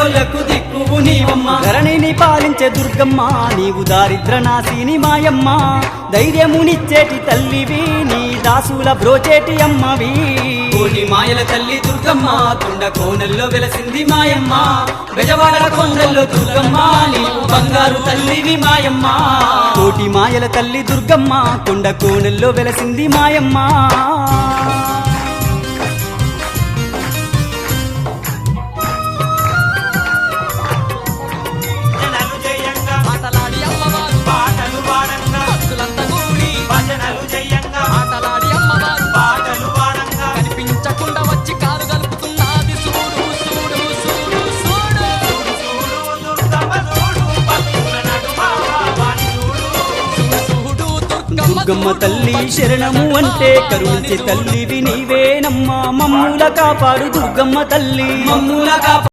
లేనోళ్లకు దిక్కువు నీవమ్మ ధరణిని పాలించే దుర్గమ్మ నీవు దారిద్ర నాశిని మాయమ్మ ధైర్యమునిచ్చేటి తల్లివి నీ దాసుల బ్రోచేటి అమ్మవి కోటి మాయల తల్లి దుర్గమ్మ కొండ కోనల్లో వెలసింది మాయమ్మ బెజవాడ కొండల్లో దుర్గమ్మ నీవు బంగారు తల్లివి మాయమ్మ కోటి మాయల తల్లి దుర్గమ్మ కొండ కోనల్లో వెలసింది మాయమ్మ దుర్గమ్మ తల్లి శరణము అంటే కరుణించే తల్లివి నీవేనమ్మా మమ్ముల కాపాడు దుర్గమ్మ తల్లి మమ్ముల